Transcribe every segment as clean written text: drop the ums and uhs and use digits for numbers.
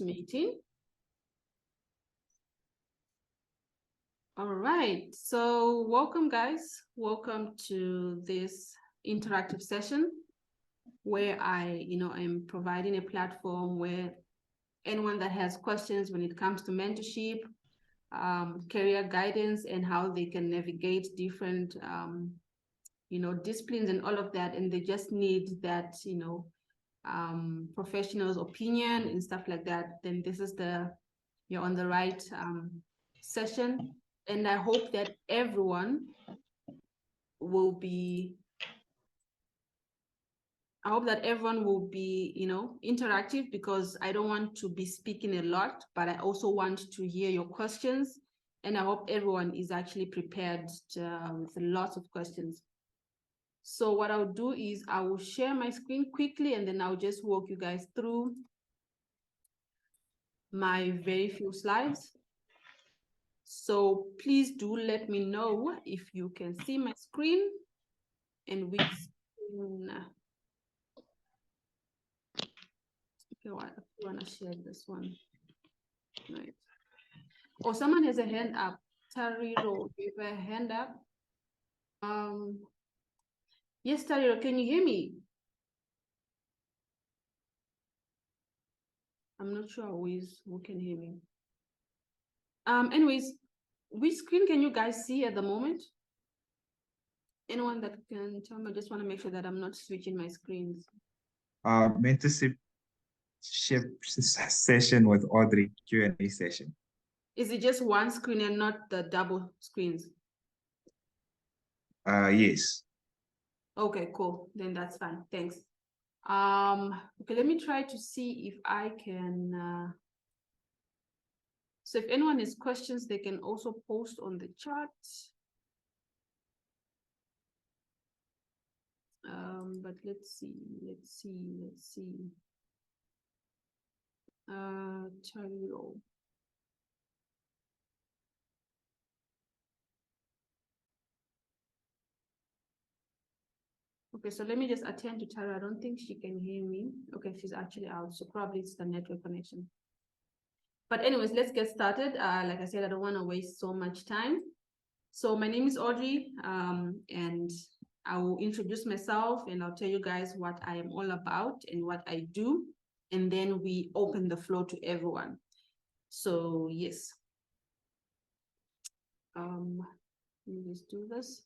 meeting. All right, so welcome guys. Welcome to this interactive session where I'm providing a platform where anyone that has questions when it comes to mentorship, career guidance, and how they can navigate different, disciplines and all of that, and they just need that, professional's opinion and stuff like that, then this is you're on the right session. And I hope that everyone will be interactive, because I don't want to be speaking a lot, but I also want to hear your questions. And I hope everyone is actually prepared with lots of questions. So what I'll do is I will share my screen quickly, and then I'll just walk you guys through my very few slides. So please do let me know if you can see my screen and which screen. Okay, well, if you want to share this one. Right. Oh, someone has a hand up. Tariro, you have a hand up. Yes, Tariro, can you hear me? I'm not sure who can hear me. Anyways, which screen can you guys see at the moment? Anyone that can tell me? I just want to make sure that I'm not switching my screens. Mentorship session with Audrey, Q&A session. Is it just one screen and not the double screens? Yes. Okay, cool. Then that's fine. Thanks. Okay, let me try to see if I can. So if anyone has questions, they can also post on the chat. But let's see. Charlie. Okay, so let me just attend to Tara. I don't think she can hear me. Okay, she's actually out, so probably it's the network connection. But anyways, let's get started. Like I said, I don't want to waste so much time. So my name is Audrey, and I will introduce myself and I'll tell you guys what I am all about and what I do. And then we open the floor to everyone. So yes. Let me just do this.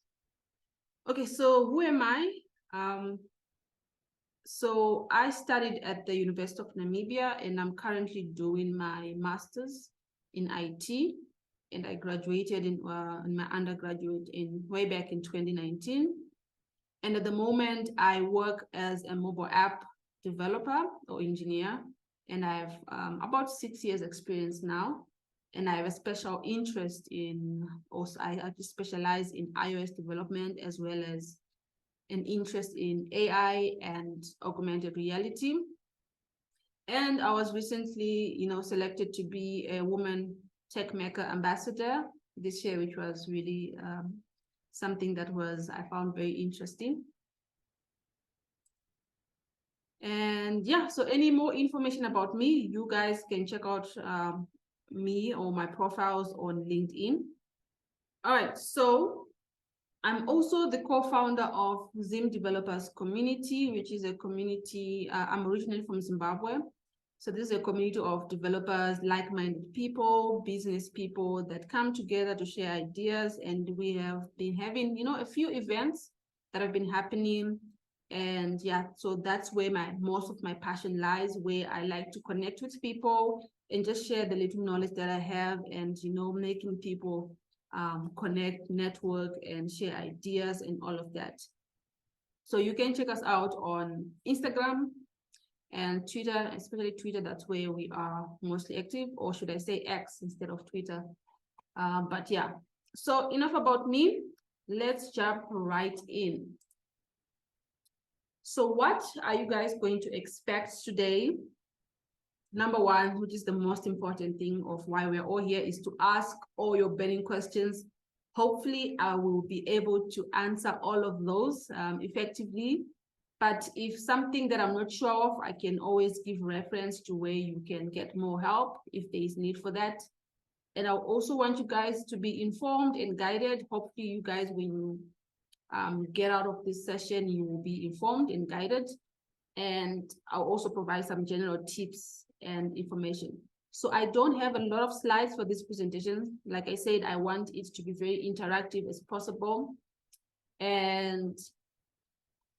Okay, so who am I? So I studied at the University of Namibia, and I'm currently doing my master's in IT, and I graduated in my undergraduate way back in 2019. And at the moment, I work as a mobile app developer or engineer, and I have about 6 years experience now. And I have a special interest in, also I specialize in iOS development, as well as an interest in AI and augmented reality. And I was recently, selected to be a woman tech maker ambassador this year, which was really something that I found very interesting. And yeah, so any more information about me, you guys can check out me or my profiles on LinkedIn. All right, so I'm also the co-founder of Zim Developers Community, which is a community, I'm originally from Zimbabwe. So this is a community of developers, like-minded people, business people that come together to share ideas. And we have been having, a few events that have been happening. And yeah, so that's where most of my passion lies, where I like to connect with people and just share the little knowledge that I have, and, making people connect, network, and share ideas and all of that. So you can check us out on Instagram and Twitter, especially Twitter. That's where we are mostly active, or should I say X instead of Twitter. But yeah, so enough about me. Let's jump right in. So what are you guys going to expect today? Number one, which is the most important thing of why we're all here, is to ask all your burning questions. Hopefully, I will be able to answer all of those effectively. But if something that I'm not sure of, I can always give reference to where you can get more help if there is need for that. And I also want you guys to be informed and guided. Hopefully you guys, when you get out of this session, you will be informed and guided. And I'll also provide some general tips and information. So I don't have a lot of slides for this presentation. Like I said, I want it to be very interactive as possible. And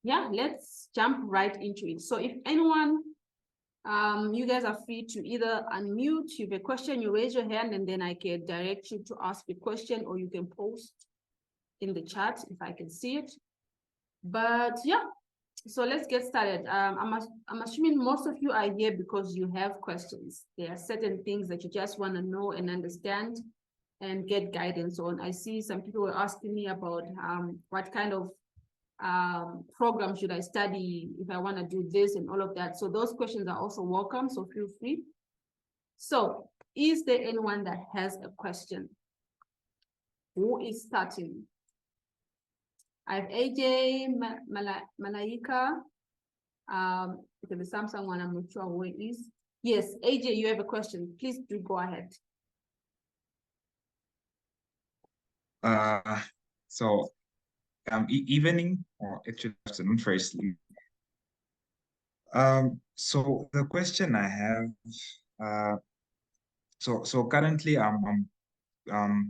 yeah, let's jump right into it. So if anyone, you guys are free to either unmute, if you have a question, you raise your hand and then I can direct you to ask a question, or you can post in the chat if I can see it. But yeah, so let's get started. I'm assuming most of you are here because you have questions. There are certain things that you just want to know and understand and get guidance on. I see some people were asking me about what kind of program should I study if I want to do this and all of that. So those questions are also welcome, so feel free. So is there anyone that has a question? Who is starting? I have AJ, Malaika. Okay, the Samsung one, I'm not sure who it is. Yes, AJ, you have a question. Please do go ahead. So evening, or actually afternoon firstly. So the question I have, so currently I'm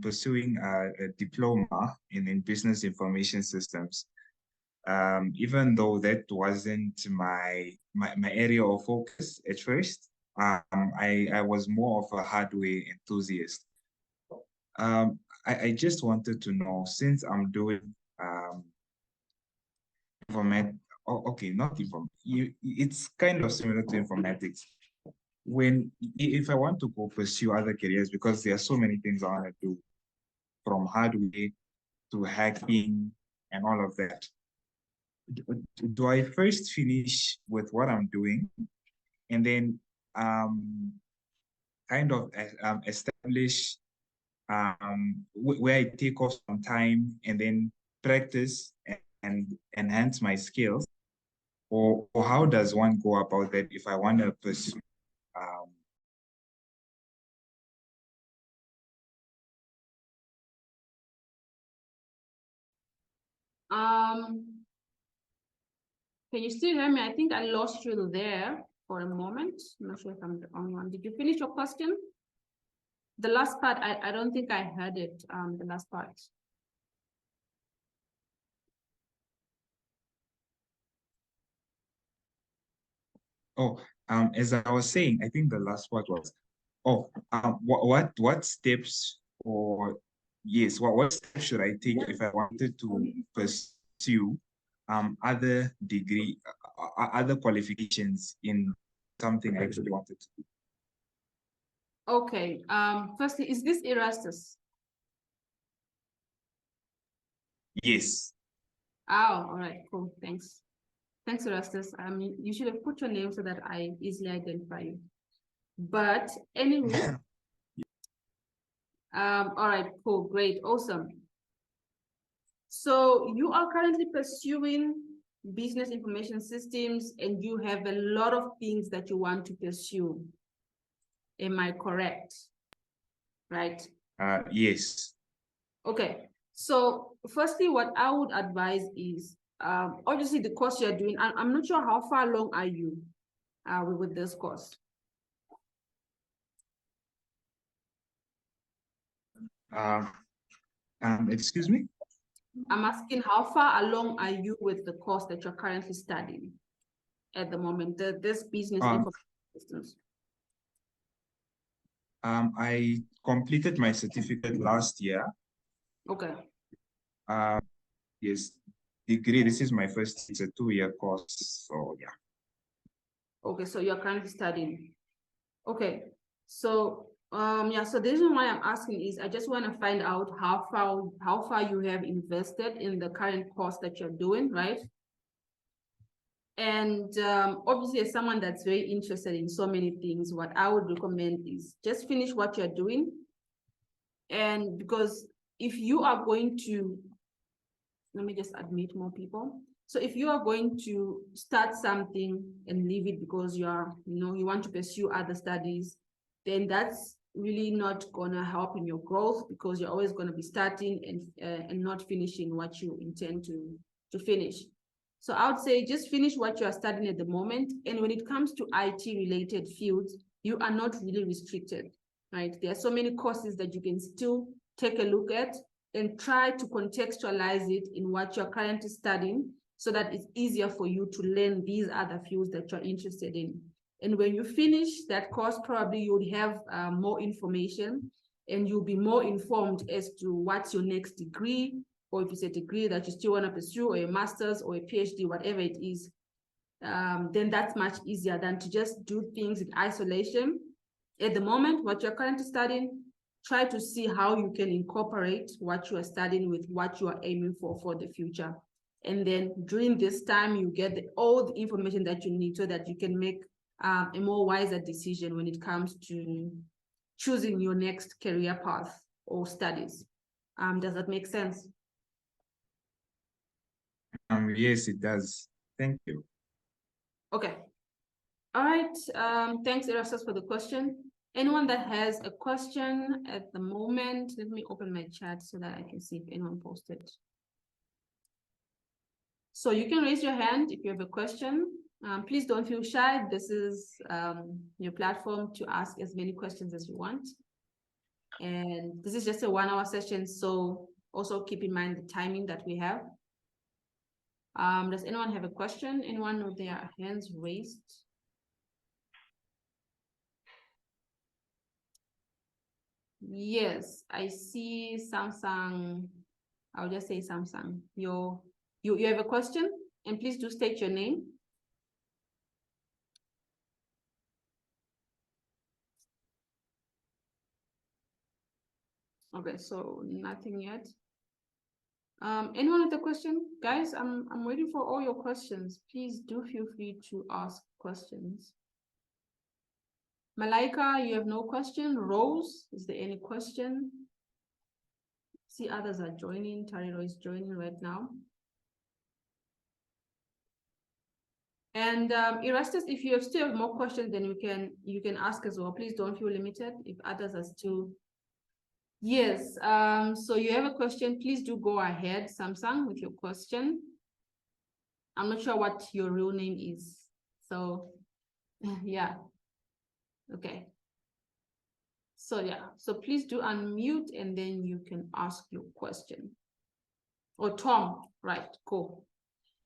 pursuing a diploma in business information systems. Even though that wasn't my area of focus at first, I was more of a hardware enthusiast. I just wanted to know, since I'm doing it's kind of similar to informatics. If I want to go pursue other careers, because there are so many things I want to do, from hardware to hacking and all of that, do I first finish with what I'm doing and then kind of establish where I take off some time and then practice and enhance my skills? Or how does one go about that if I want to pursue Can you still hear me? I think I lost you there for a moment. I'm not sure if I'm the only one. Did you finish your question? The last part, I don't think I heard it, the last part. Oh, as I was saying, I think the last part was, what steps, or yes, what steps should I take if I wanted to pursue other degree, other qualifications in something I actually wanted to do? Okay, firstly, is this Erastus? Yes. Oh, all right, cool, thanks. Thanks, Erastus. You should have put your name so that I easily identify you. But anyway, all right, cool, great, awesome. So you are currently pursuing business information systems and you have a lot of things that you want to pursue. Am I correct? Right? Yes. Okay. So firstly, what I would advise is, obviously the course you're doing, I'm not sure how far along are you with this course? Excuse me? I'm asking how far along are you with the course that you're currently studying at the moment, this business information systems? I completed my certificate last year. Okay. Yes, degree. This is my first. It's a 2-year course. So yeah. Okay, so you're currently studying. Okay, so yeah. So the reason why I'm asking is I just want to find out how far you have invested in the current course that you're doing, right? And obviously, as someone that's very interested in so many things, what I would recommend is just finish what you're doing. And because if you are going to, let me just admit more people. So if you are going to start something and leave it because you want to pursue other studies, then that's really not gonna help in your growth, because you're always gonna be starting and not finishing what you intend to finish. So I would say just finish what you are studying at the moment. And when it comes to IT related fields, you are not really restricted, right? There are so many courses that you can still take a look at and try to contextualize it in what you're currently studying, so that it's easier for you to learn these other fields that you're interested in. And when you finish that course, probably you would have more information, and you'll be more informed as to what's your next degree, or if it's a degree that you still want to pursue, or a master's or a PhD, whatever it is. Then that's much easier than to just do things in isolation. At the moment, what you're currently studying, try to see how you can incorporate what you are studying with what you are aiming for the future. And then during this time, you get all the information that you need so that you can make a more wiser decision when it comes to choosing your next career path or studies. Does that make sense? Yes, it does. Thank you. Okay. All right. Thanks, Erastus, for the question. Anyone that has a question at the moment, let me open my chat so that I can see if anyone posted. So you can raise your hand if you have a question. Please don't feel shy. This is your platform to ask as many questions as you want. And this is just a 1 hour session, so also keep in mind the timing that we have. Does anyone have a question? Anyone with their hands raised? Yes, I see Samsung. I'll just say Samsung. You have a question? And please do state your name. Okay, so nothing yet. Anyone with a question? Guys, I'm waiting for all your questions. Please do feel free to ask questions. Malaika, you have no question. Rose, is there any question? See, others are joining. Tariro is joining right now. And Erastus, if you still have more questions, then you can ask as well. Please don't feel limited if others are still. Yes, so you have a question, please do go ahead, Samsung, with your question. I'm not sure what your real name is. So yeah. Okay. So yeah, so please do unmute and then you can ask your question. Or Tom, right, cool.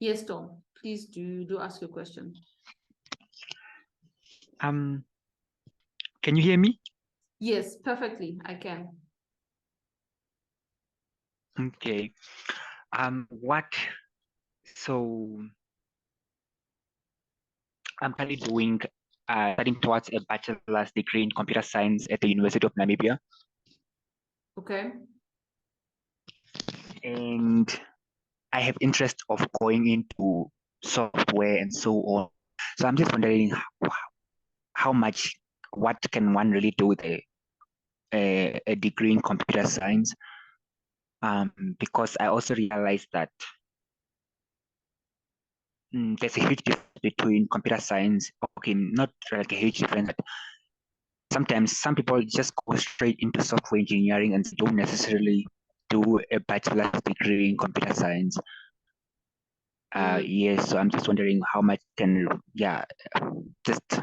Yes, Tom, please do ask your question. Can you hear me? Yes, perfectly, I can. Okay. So I'm currently studying towards a bachelor's degree in computer science at the University of Namibia. Okay. And I have interest of going into software and so on. So I'm just wondering what can one really do with a degree in computer science? Because I also realized that there's a huge difference between computer science. Okay, not like a huge difference, but sometimes some people just go straight into software engineering and don't necessarily do a bachelor's degree in computer science. Yes, so I'm just wondering how much just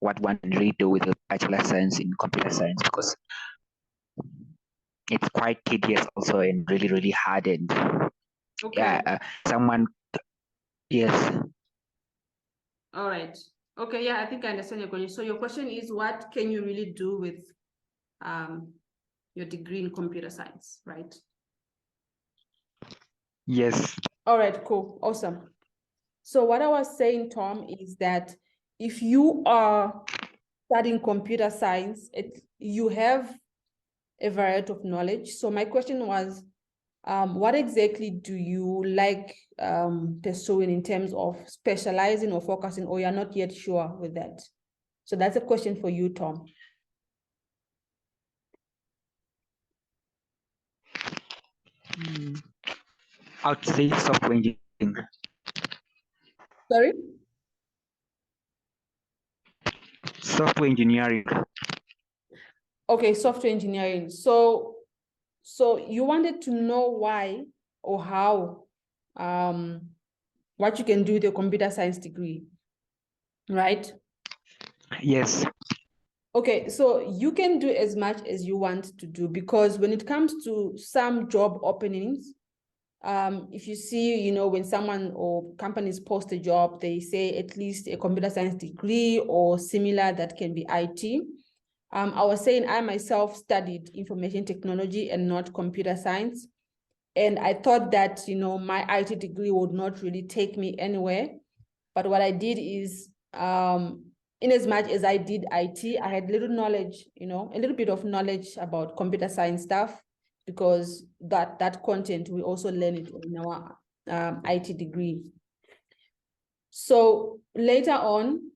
what one really do with a bachelor science in computer science, because it's quite tedious also and really, really hard. And okay. Yes. All right. Okay, yeah, I think I understand your question. So your question is, what can you really do with your degree in computer science, right? Yes. All right, cool, awesome. So what I was saying, Tom, is that if you are studying computer science, you have a variety of knowledge. So my question was, what exactly do you like pursuing in terms of specializing or focusing, or you're not yet sure with that? So that's a question for you, Tom. I would say software engineering. Sorry? Software engineering. Okay, software engineering. So you wanted to know why or how, what you can do with your computer science degree, right? Yes. Okay, so you can do as much as you want to do, because when it comes to some job openings, if you see, when someone or companies post a job, they say at least a computer science degree or similar that can be IT. I was saying I myself studied information technology and not computer science. And I thought that, my IT degree would not really take me anywhere. But what I did is, in as much as I did IT, I had little knowledge, a little bit of knowledge about computer science stuff, because that content, we also learn it in our IT degree. So later on,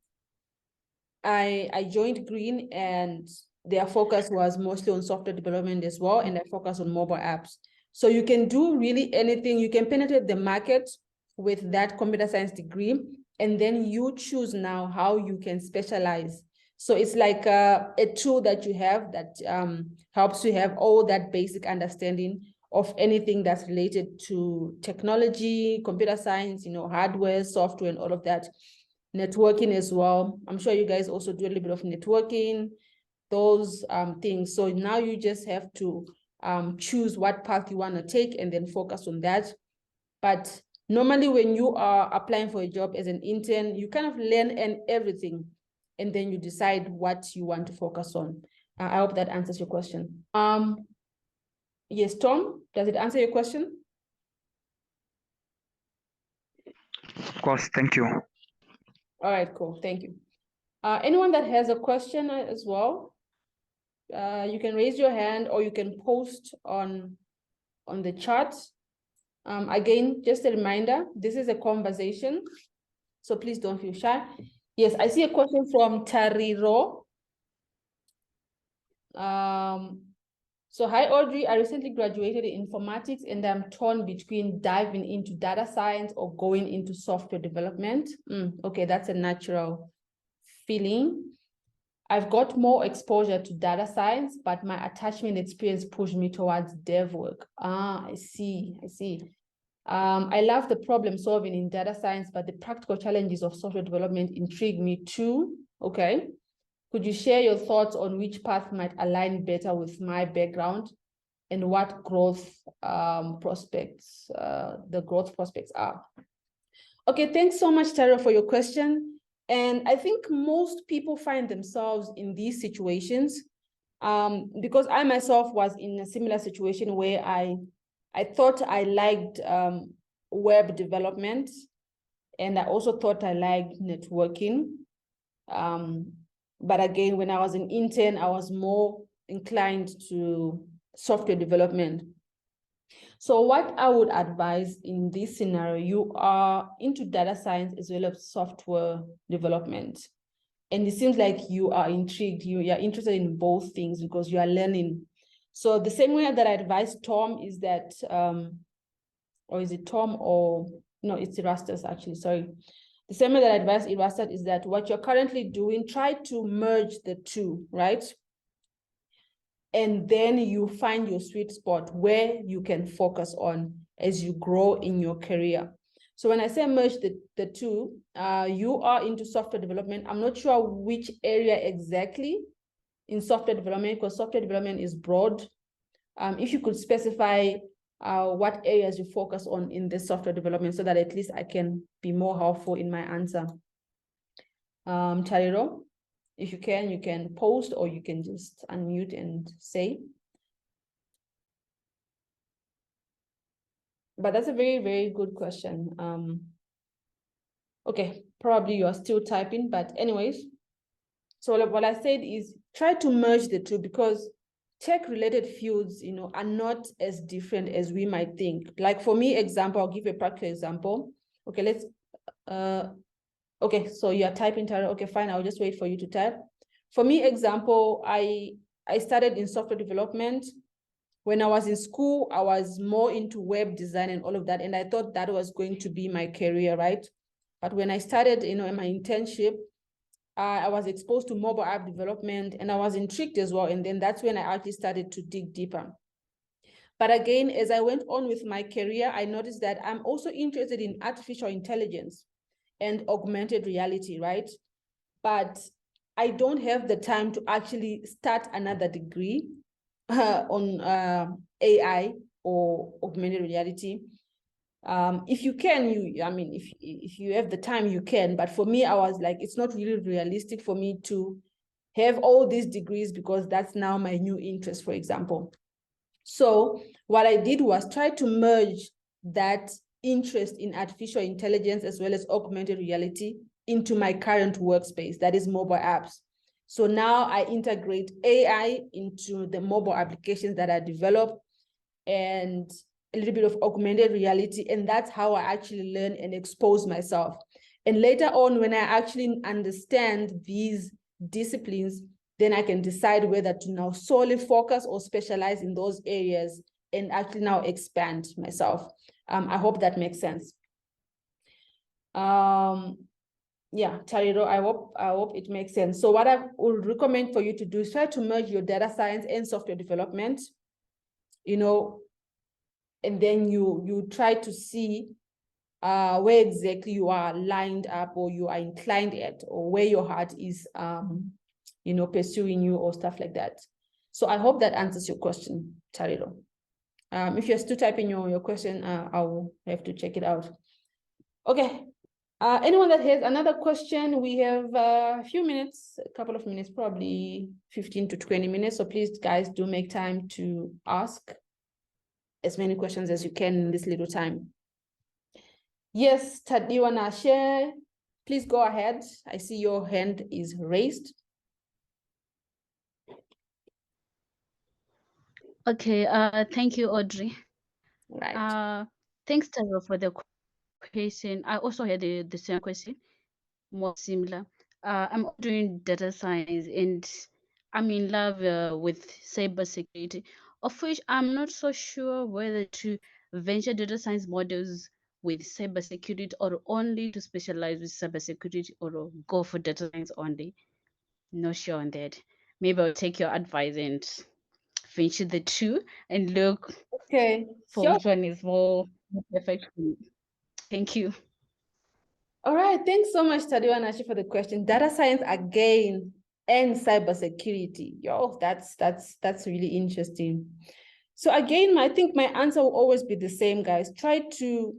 I joined Green, and their focus was mostly on software development as well, and I focus on mobile apps. So you can do really anything. You can penetrate the market with that computer science degree, and then you choose now how you can specialize. So it's like a tool that you have that helps you have all that basic understanding of anything that's related to technology, computer science, hardware, software, and all of that. Networking as well. I'm sure you guys also do a little bit of networking, those things. So now you just have to choose what path you want to take and then focus on that. But normally when you are applying for a job as an intern, you kind of learn everything, and then you decide what you want to focus on. I hope that answers your question. Yes, Tom, does it answer your question? Of course, thank you. All right, cool, thank you. Anyone that has a question as well, you can raise your hand or you can post on the chat. Again, just a reminder, this is a conversation, so please don't feel shy. Yes, I see a question from Tariro. So hi, Audrey, I recently graduated in informatics and I'm torn between diving into data science or going into software development. Okay, that's a natural feeling. I've got more exposure to data science, but my attachment experience pushed me towards dev work. I see. I love the problem solving in data science, but the practical challenges of software development intrigue me too. Okay. Could you share your thoughts on which path might align better with my background and what growth prospects, the growth prospects are? Okay, thanks so much, Tara, for your question. And I think most people find themselves in these situations because I myself was in a similar situation where I thought I liked web development, and I also thought I liked networking. But again, when I was an intern, I was more inclined to software development. So what I would advise in this scenario, you are into data science as well as software development. And it seems like you are intrigued, you are interested in both things because you are learning. So the same way that I advise Tom is that, or is it Tom or, no, it's Erastus actually, sorry. The same way that I advise Erastus is that what you're currently doing, try to merge the two, right? And then you find your sweet spot where you can focus on as you grow in your career. So when I say merge the two, you are into software development. I'm not sure which area exactly in software development, because software development is broad. If you could specify what areas you focus on in the software development so that at least I can be more helpful in my answer. Tariro? If you can post or you can just unmute and say. But that's a very, very good question. Okay, probably you are still typing, but anyways. So what I said is try to merge the two because tech-related fields, are not as different as we might think. Like for me, example, I'll give you a practical example. Okay, let's, okay, so you are typing, Tara. Okay, fine, I'll just wait for you to type. For me, example, I started in software development. When I was in school, I was more into web design and all of that. And I thought that was going to be my career, right? But when I started, in my internship, I was exposed to mobile app development, and I was intrigued as well. And then that's when I actually started to dig deeper. But again, as I went on with my career, I noticed that I'm also interested in artificial intelligence and augmented reality, right? But I don't have the time to actually start another degree on AI or augmented reality. If you can, if you have the time, you can. But for me, I was like, it's not really realistic for me to have all these degrees because that's now my new interest, for example. So what I did was try to merge that interest in artificial intelligence as well as augmented reality into my current workspace, that is mobile apps. So now I integrate AI into the mobile applications that I develop and a little bit of augmented reality. And that's how I actually learn and expose myself. And later on, when I actually understand these disciplines, then I can decide whether to now solely focus or specialize in those areas and actually now expand myself. I hope that makes sense. Yeah, Tariro, I hope it makes sense. So what I would recommend for you to do is try to merge your data science and software development, and then you try to see where exactly you are lined up or you are inclined at, or where your heart is pursuing you or stuff like that. So I hope that answers your question, Tariro. If you're still typing your question, I'll have to check it out. Okay. Anyone that has another question, we have a few minutes, a couple of minutes, probably 15 to 20 minutes. So please, guys, do make time to ask as many questions as you can in this little time. Yes, Tadiwa Nashe, please go ahead. I see your hand is raised. Okay, thank you, Audrey. Right. Thanks, Taro, for the question. I also had the same question, more similar. I'm doing data science and I'm in love with cybersecurity, of which I'm not so sure whether to venture data science models with cybersecurity or only to specialize with cybersecurity or go for data science only. Not sure on that. Maybe I'll take your advice and venture the two and look for which one is more perfect for me. Thank you. All right, thanks so much, Tadiwa Nashi, for the question. Data science again and cybersecurity. Yo, that's really interesting. So again, I think my answer will always be the same, guys. Try to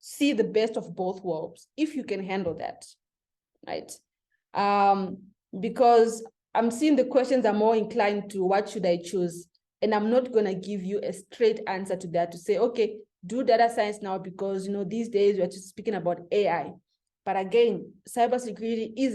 see the best of both worlds if you can handle that, right? Because I'm seeing the questions are more inclined to what should I choose? And I'm not gonna give you a straight answer to that to say, okay, do data science now because these days we're just speaking about AI. But again, cybersecurity is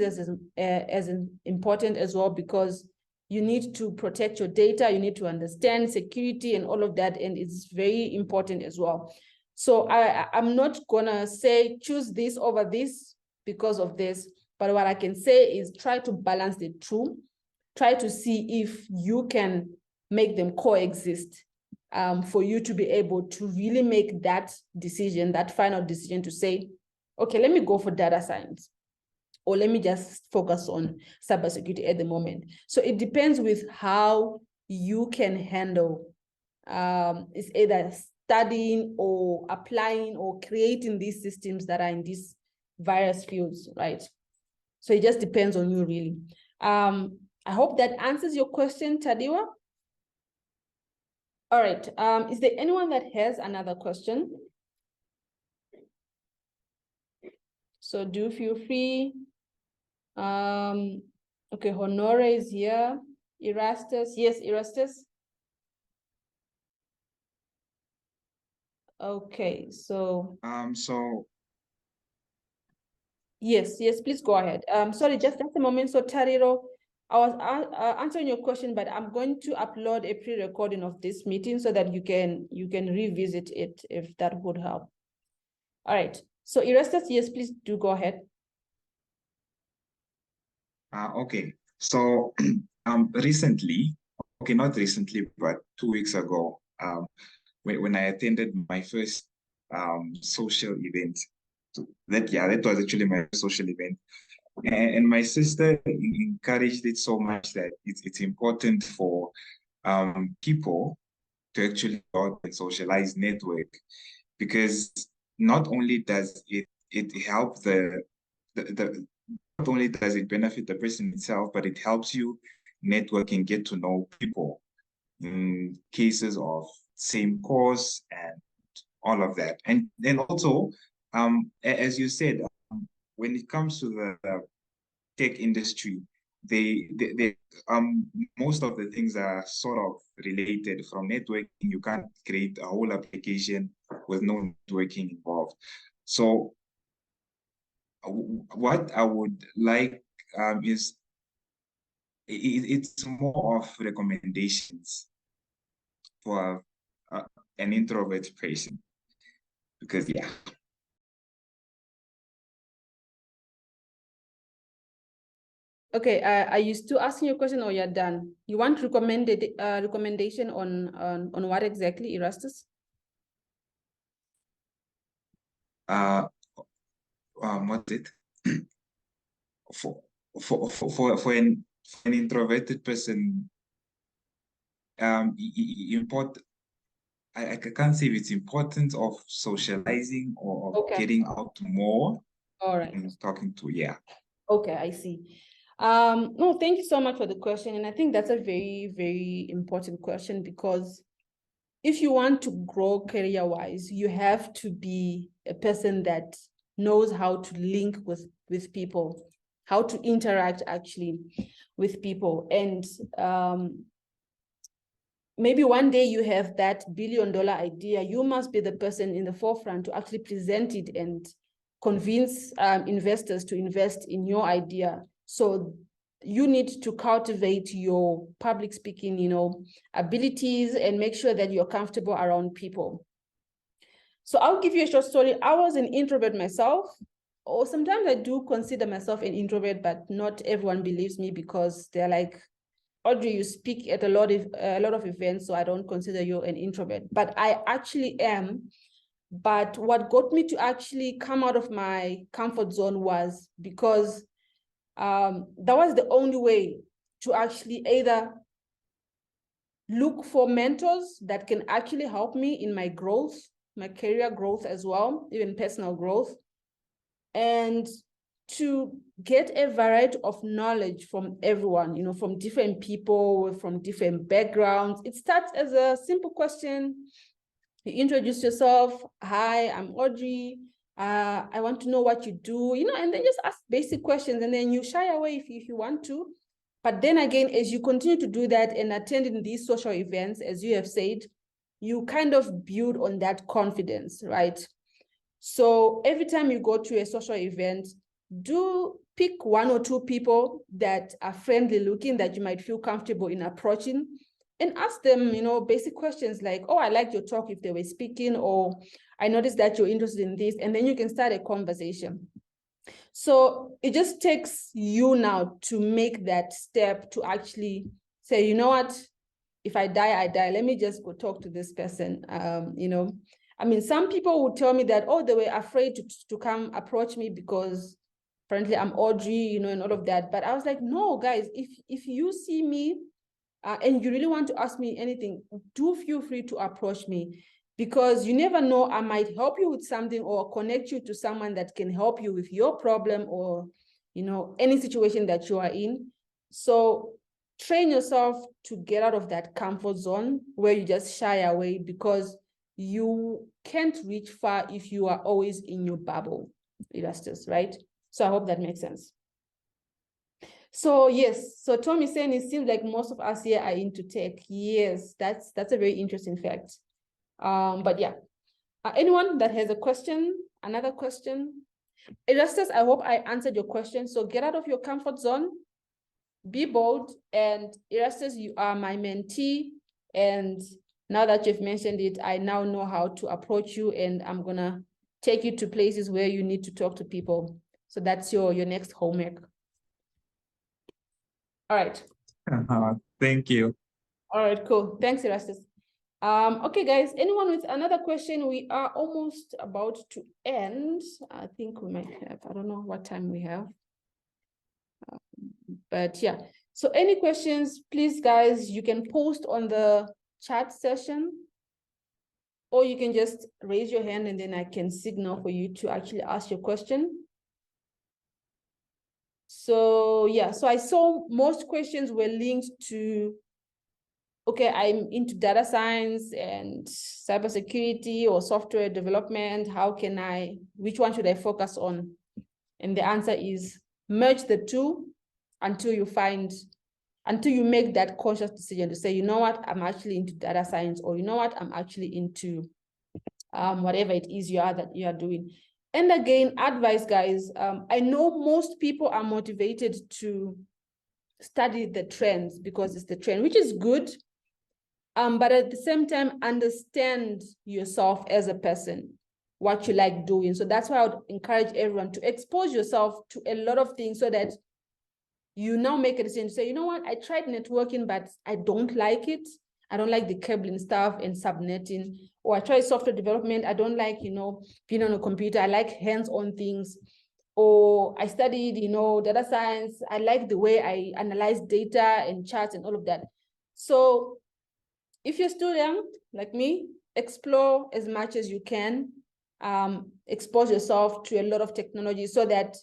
as important as well because you need to protect your data, you need to understand security and all of that, and it's very important as well. So I'm not gonna say choose this over this because of this, but what I can say is try to balance the two, try to see if you can make them coexist for you to be able to really make that decision, that final decision to say, okay, let me go for data science, or let me just focus on cybersecurity at the moment. So it depends with how you can handle it's either studying or applying or creating these systems that are in these various fields, right? So it just depends on you, really. I hope that answers your question, Tadiwa. All right. Is there anyone that has another question? So do feel free. Okay, Honore is here. Erastus, yes, Erastus. Okay, so. Yes, please go ahead. Sorry, just a moment. So Tariro, I was answering your question, but I'm going to upload a pre-recording of this meeting so that you can revisit it if that would help. All right. So Erastus, yes, please do go ahead. Okay. So recently, okay, not recently, but 2 weeks ago, when I attended my first social event, that was actually my social event. And my sister encouraged it so much that it's important for people to actually go out and socialize, network, because not only does it help the not only does it benefit the person itself, but it helps you network and get to know people in cases of same course and all of that. And then also, as you said, when it comes to the tech industry, they most of the things are sort of related. From networking, you can't create a whole application with no networking involved. So what I would like is it's more of recommendations for an introvert person, because yeah. Okay, are you still asking your question or you're done? You want recommendation on what exactly, Erastus? What's it? For an introverted person, important. I can't say if it's important of socializing or Okay. getting out more All right. and talking to, yeah. Okay, I see. No, thank you so much for the question. And I think that's a very, very important question, because if you want to grow career-wise, you have to be a person that knows how to link with people, how to interact actually with people. And maybe one day you have that billion-dollar idea, you must be the person in the forefront to actually present it and convince investors to invest in your idea. So you need to cultivate your public speaking, abilities, and make sure that you're comfortable around people. So I'll give you a short story. I was an introvert myself, or sometimes I do consider myself an introvert, but not everyone believes me, because they're like, Audrey, you speak at a lot of events, so I don't consider you an introvert. But I actually am. But what got me to actually come out of my comfort zone was because that was the only way to actually either look for mentors that can actually help me in my growth, my career growth as well, even personal growth, and to get a variety of knowledge from everyone, from different people, from different backgrounds. It starts as a simple question. You introduce yourself. Hi, I'm Audrey. I want to know what you do, and then just ask basic questions, and then you shy away if you want to. But then again, as you continue to do that and attending these social events, as you have said, you kind of build on that confidence, right? So every time you go to a social event, do pick one or two people that are friendly looking, that you might feel comfortable in approaching, and ask them, basic questions like, oh, I liked your talk if they were speaking, or I noticed that you're interested in this, and then you can start a conversation. So it just takes you now to make that step to actually say, you know what, if I die, I die. Let me just go talk to this person. Some people would tell me that, oh, they were afraid to come approach me because apparently I'm Audrey, and all of that. But I was like, no, guys, if you see me and you really want to ask me anything, do feel free to approach me, because you never know, I might help you with something or connect you to someone that can help you with your problem or, any situation that you are in. So train yourself to get out of that comfort zone where you just shy away, because you can't reach far if you are always in your bubble, Erastus, right? So I hope that makes sense. So yes, so Tom is saying it seems like most of us here are into tech. Yes, that's a very interesting fact. But yeah, anyone that has a question, another question? Erastus, I hope I answered your question. So get out of your comfort zone, be bold, and Erastus, you are my mentee. And now that you've mentioned it, I now know how to approach you, and I'm gonna take you to places where you need to talk to people. So that's your next homework. All right. Thank you. All right, cool. Thanks, Erastus. Okay, guys, anyone with another question? We are almost about to end. I think we might have, I don't know what time we have. But yeah, so any questions, please, guys, you can post on the chat session, or you can just raise your hand and then I can signal for you to actually ask your question. So yeah, so I saw most questions were linked to, okay, I'm into data science and cybersecurity or software development. How can which one should I focus on? And the answer is merge the two until you make that conscious decision to say, you know what, I'm actually into data science, or you know what, I'm actually into whatever it is you are doing. And again, advice, guys, I know most people are motivated to study the trends because it's the trend, which is good. But at the same time, understand yourself as a person, what you like doing. So that's why I would encourage everyone to expose yourself to a lot of things so that you now make a decision to say, you know what, I tried networking, but I don't like it. I don't like the cabling stuff and subnetting. Or I tried software development. I don't like, being on a computer. I like hands-on things. Or I studied, data science. I like the way I analyze data and charts and all of that. So if you're still young, like me, explore as much as you can. Expose yourself to a lot of technology so that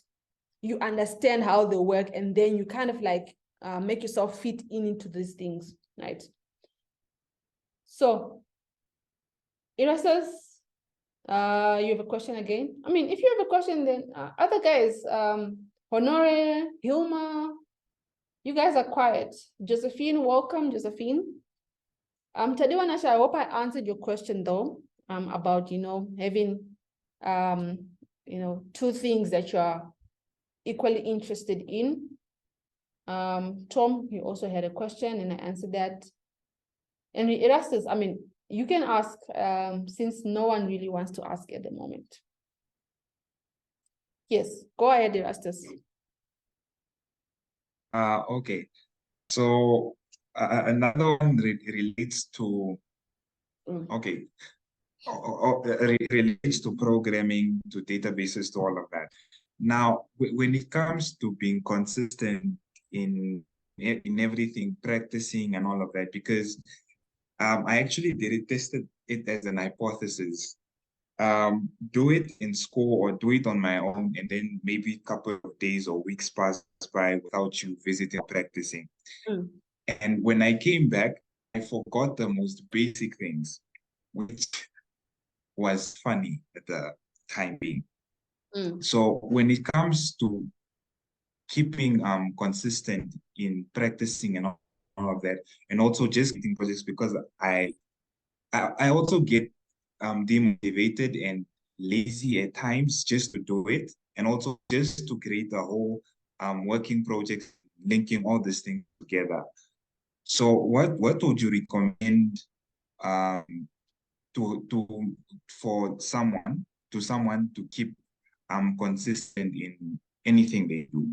you understand how they work, and then you kind of like make yourself fit into these things, right? So, Erastus, you have a question again? I mean, if you have a question, then other guys, Honore, Hilma, you guys are quiet. Josephine, welcome, Josephine. Tadiwa Nasha, I hope I answered your question though, about, having, two things that you are equally interested in. Tom, you also had a question and I answered that. And Erastus, I mean, you can ask since no one really wants to ask at the moment. Yes, go ahead, Erastus. Okay. So another one relates to, okay, relates to programming, to databases, to all of that. Now, when it comes to being consistent in everything, practicing and all of that, because I actually tested it as an hypothesis. Do it in school or do it on my own, and then maybe a couple of days or weeks pass by without you visiting or practicing. And when I came back, I forgot the most basic things, which was funny at the time being. So when it comes to keeping consistent in practicing and all of that, and also just getting projects, because I also get demotivated and lazy at times just to do it, and also just to create a whole working project, linking all these things together. So what would you recommend for someone to keep consistent in anything they do?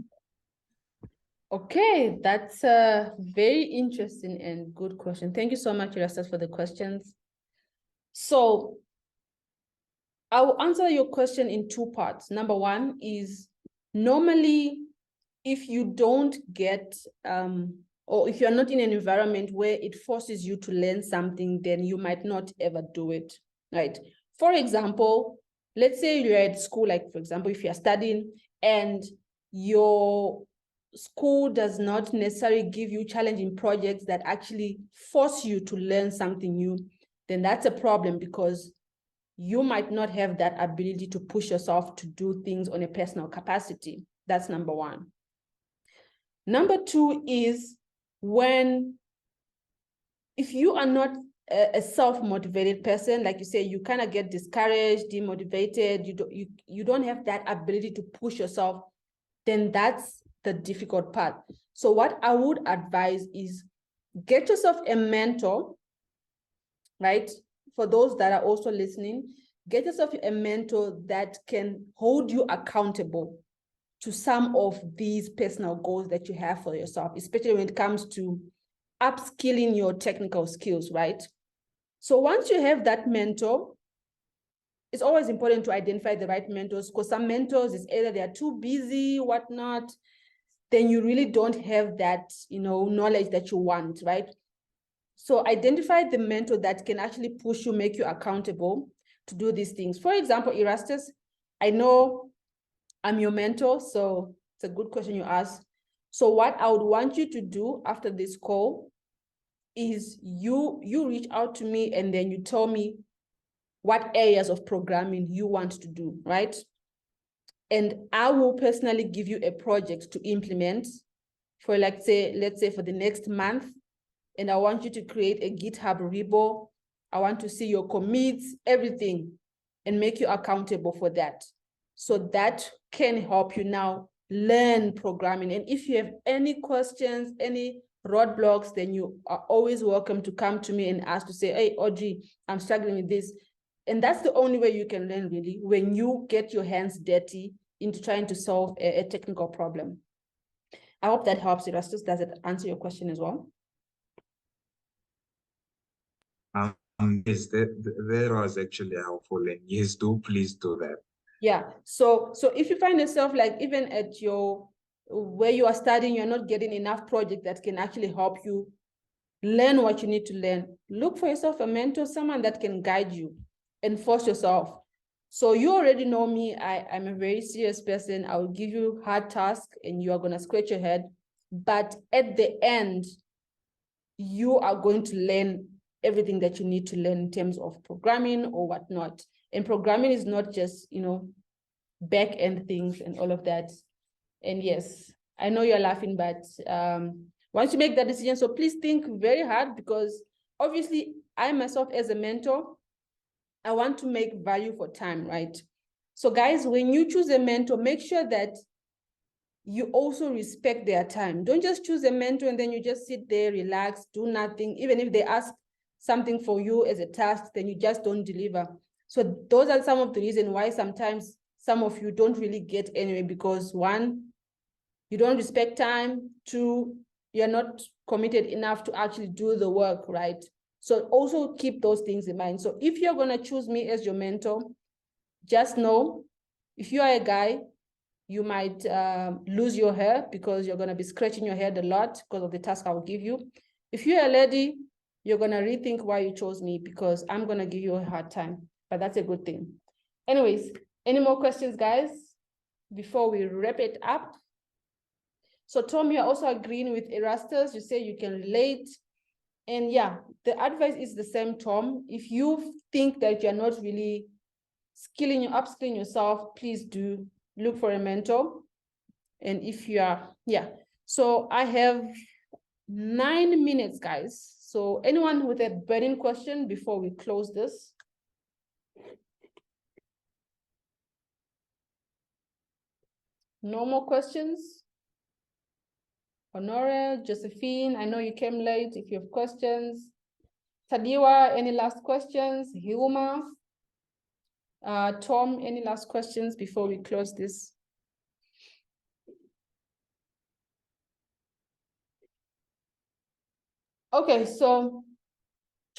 Okay, that's a very interesting and good question. Thank you so much, Erastus, for the questions. So I will answer your question in two parts. Number one is, normally, if you don't get, or if you're not in an environment where it forces you to learn something, then you might not ever do it, right? For example, let's say you're at school, like for example, if you're studying and your school does not necessarily give you challenging projects that actually force you to learn something new, then that's a problem, because you might not have that ability to push yourself to do things on a personal capacity. That's number one. Number two is if you are not a self-motivated person, like you say, you kind of get discouraged, demotivated, you don't have that ability to push yourself, then that's the difficult part. So what I would advise is get yourself a mentor, right? For those that are also listening, get yourself a mentor that can hold you accountable to some of these personal goals that you have for yourself, especially when it comes to upskilling your technical skills, right? So once you have that mentor, it's always important to identify the right mentors, because some mentors is either they are too busy, whatnot, then you really don't have that, knowledge that you want, right? So identify the mentor that can actually push you, make you accountable to do these things. For example, Erastus, I know I'm your mentor, so it's a good question you asked. So what I would want you to do after this call is you reach out to me and then you tell me what areas of programming you want to do, right? And I will personally give you a project to implement for, let's say for the next month. And I want you to create a GitHub repo. I want to see your commits, everything, and make you accountable for that. So that can help you now learn programming. And if you have any questions, any roadblocks, then you are always welcome to come to me and ask to say, hey, Audrey, I'm struggling with this. And that's the only way you can learn, really, when you get your hands dirty into trying to solve a technical problem. I hope that helps, Erastus. Does it answer your question as well? Yes, that was actually helpful, and yes, please do that. Yeah. So if you find yourself like even at where you are studying, you're not getting enough project that can actually help you learn what you need to learn, look for yourself a mentor, someone that can guide you and force yourself. So you already know me. I'm a very serious person. I will give you hard tasks and you are going to scratch your head. But at the end, you are going to learn everything that you need to learn in terms of programming or whatnot. And programming is not just, back end things and all of that. And yes, I know you're laughing, but once you make that decision, so please think very hard, because obviously I myself as a mentor, I want to make value for time, right? So guys, when you choose a mentor, make sure that you also respect their time. Don't just choose a mentor and then you just sit there, relax, do nothing. Even if they ask something for you as a task, then you just don't deliver. So those are some of the reasons why sometimes some of you don't really get anywhere, because one, you don't respect time. Two, you're not committed enough to actually do the work, right? So also keep those things in mind. So if you're going to choose me as your mentor, just know if you are a guy, you might lose your hair because you're going to be scratching your head a lot because of the task I'll give you. If you're a lady, you're going to rethink why you chose me, because I'm going to give you a hard time, but that's a good thing. Anyways, any more questions, guys, before we wrap it up? So Tom, you're also agreeing with Erastus. You say you can relate. And yeah, the advice is the same, Tom. If you think that you're not really upskilling yourself, please do look for a mentor. And if you are, yeah. So I have 9 minutes, guys. So anyone with a burning question before we close this? No more questions? Honora, Josephine, I know you came late. If you have questions. Tadiwa, any last questions? Hilma? Tom, any last questions before we close this? Okay, so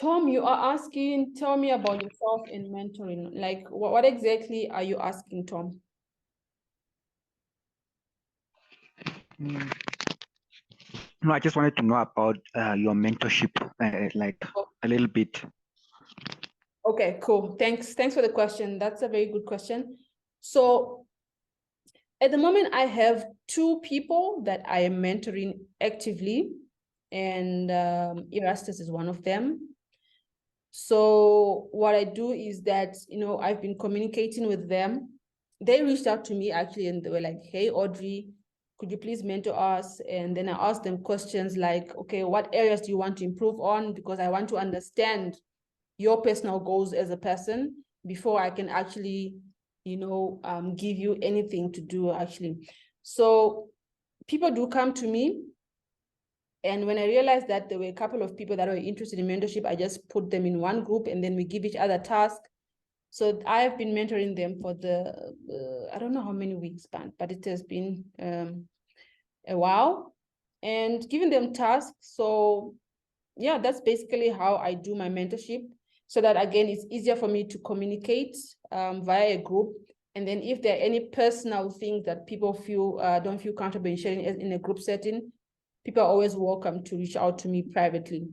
Tom, you are asking, tell me about yourself in mentoring. Like, what exactly are you asking, Tom? No, I just wanted to know about your mentorship, like a little bit. Okay, cool. Thanks for the question. That's a very good question. So at the moment, I have 2 people that I am mentoring actively, and Erastus is one of them. So what I do is that, I've been communicating with them. They reached out to me actually, and they were like, hey, Audrey, could you please mentor us? And then I asked them questions like, okay, what areas do you want to improve on? Because I want to understand your personal goals as a person before I can actually, give you anything to do actually. So people do come to me. And when I realized that there were a couple of people that were interested in mentorship, I just put them in one group and then we give each other tasks. So I have been mentoring them for I don't know how many weeks, but it has been a while, and giving them tasks. So yeah, that's basically how I do my mentorship. so that again, it's easier for me to communicate via a group. And then if there are any personal things that people feel don't feel comfortable in sharing in a group setting, people are always welcome to reach out to me privately.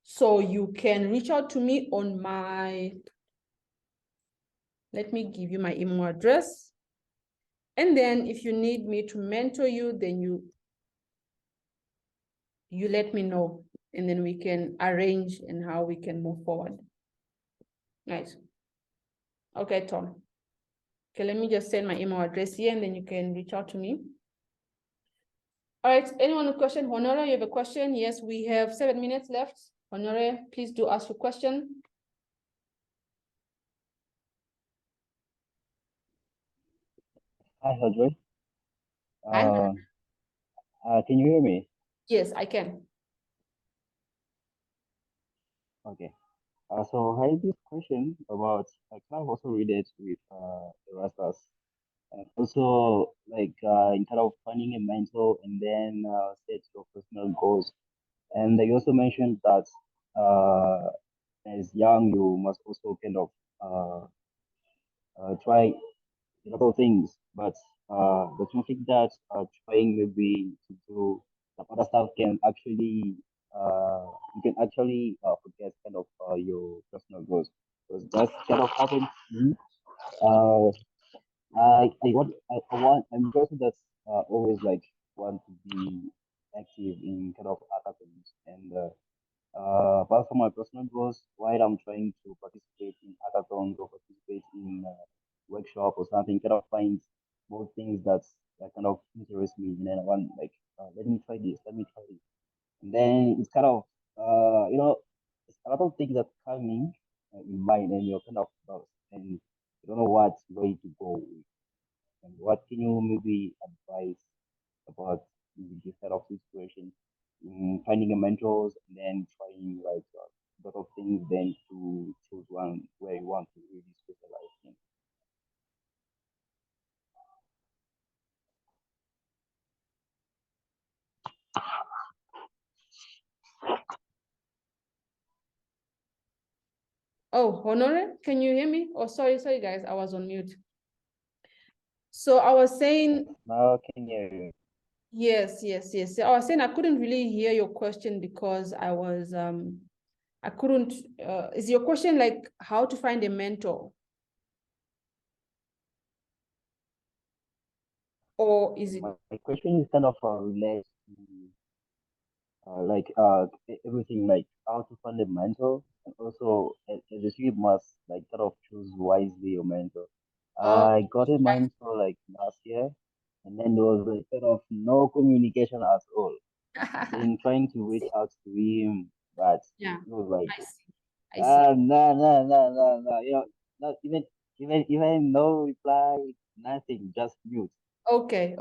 So you can reach out to me on my, let me give you my email address. And then if you need me to mentor you, then you let me know, and then we can arrange and how we can move forward. Right. Okay, Tom. Okay, let me just send my email address here, and then you can reach out to me. All right, anyone with a question? Honore, you have a question? Yes, we have 7 minutes left. Honore, please do ask your question. Hi, Audrey. Hi. Can you hear me? Yes, I can. Okay. So I have this question about, I kind of also relate with Erasmus, and also like in kind of finding a mentor and then set your personal goals. And you also mentioned that as young, you must also kind of try a lot of things, but don't you think that trying maybe to do some other stuff can actually you can actually forget kind of your personal goals, because that kind of happens to me. Uh, I'm a person that's always like want to be active in kind of hackathons, and apart from my personal goals, while I'm trying to participate in hackathons or participate in workshop or something, kind of find more things that kind of interest me, and then I want like let me try this, let me try this, and then it's kind of it's a lot of things that coming in mind, and you're kind of lost, and you don't know what way to go with. And what can you maybe advise about this kind of situation, finding a mentors and then trying like a lot of things, then to choose one where you want to really specialize in? Oh, Honore, can you hear me? Oh, sorry, guys, I was on mute. So I was saying, Now can you hear you? yes. I was saying I couldn't really hear your question because I was I couldn't. Is your question like how to find a mentor, or is it? My question is kind of related to everything, like how to find a mentor, and also as you must like kind of choose wisely your mentor. Oh, I got a mentor like last year, and then there was like kind of no communication at all. Been trying to reach out to him, but yeah, he was like, I see. I see. no, not even no reply, nothing, just mute. Okay,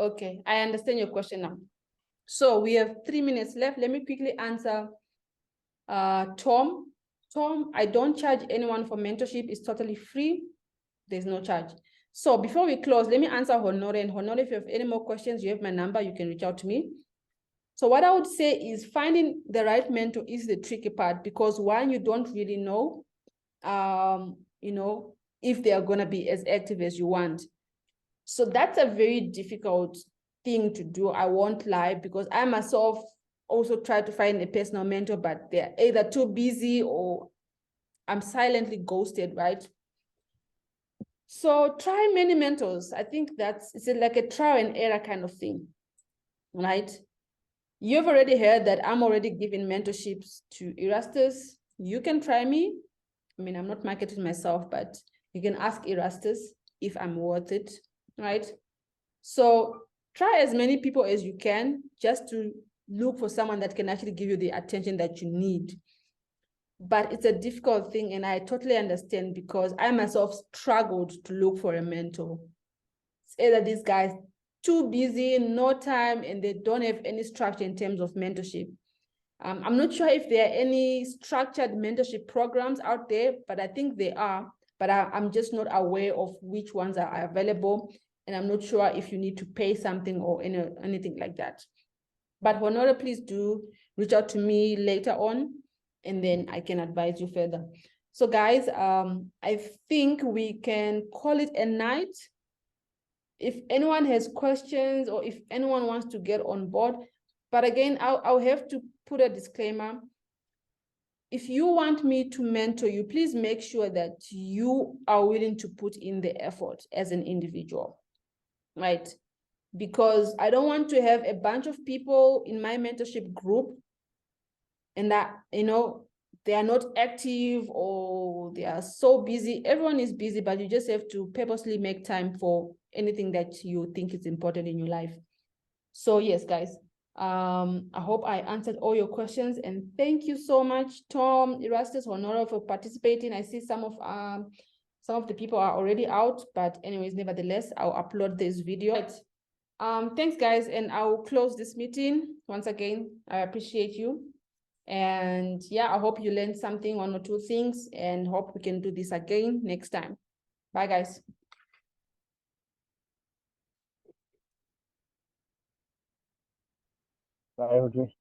I understand your question now. So we have 3 minutes left. Let me quickly answer Tom. Tom, I don't charge anyone for mentorship. It's totally free. There's no charge. So before we close, let me answer Honore. And Honore, if you have any more questions, you have my number, you can reach out to me. So what I would say is finding the right mentor is the tricky part, because one, you don't really know, if they are going to be as active as you want. So that's a very difficult thing to do. I won't lie, because I myself also try to find a personal mentor, but they're either too busy or I'm silently ghosted, right? So try many mentors. I think it's like a trial and error kind of thing, right? You've already heard that I'm already giving mentorships to Erastus. You can try me. I mean, I'm not marketing myself, but you can ask Erastus if I'm worth it, right? So try as many people as you can, just to look for someone that can actually give you the attention that you need. But it's a difficult thing, and I totally understand, because I myself struggled to look for a mentor. It's either these guys too busy, no time, and they don't have any structure in terms of mentorship. I'm not sure if there are any structured mentorship programs out there, but I think there are, but I'm just not aware of which ones are available. And I'm not sure if you need to pay something or anything like that. But Honore, please do reach out to me later on. and then I can advise you further. So guys, I think we can call it a night. If anyone has questions or if anyone wants to get on board, but again, I'll have to put a disclaimer. If you want me to mentor you, please make sure that you are willing to put in the effort as an individual, right? Because I don't want to have a bunch of people in my mentorship group and that, you know, they are not active or they are so busy. Everyone is busy, but you just have to purposely make time for anything that you think is important in your life. So yes, guys, I hope I answered all your questions, and thank you so much, Tom, Erastus, Honora, for participating. I see some of the people are already out, but anyways, nevertheless, I'll upload this video. Thanks, guys, and I'll close this meeting. Once again, I appreciate you. And yeah, I hope you learned something, 1 or 2 things, and hope we can do this again next time. Bye, guys. Bye, Audrey.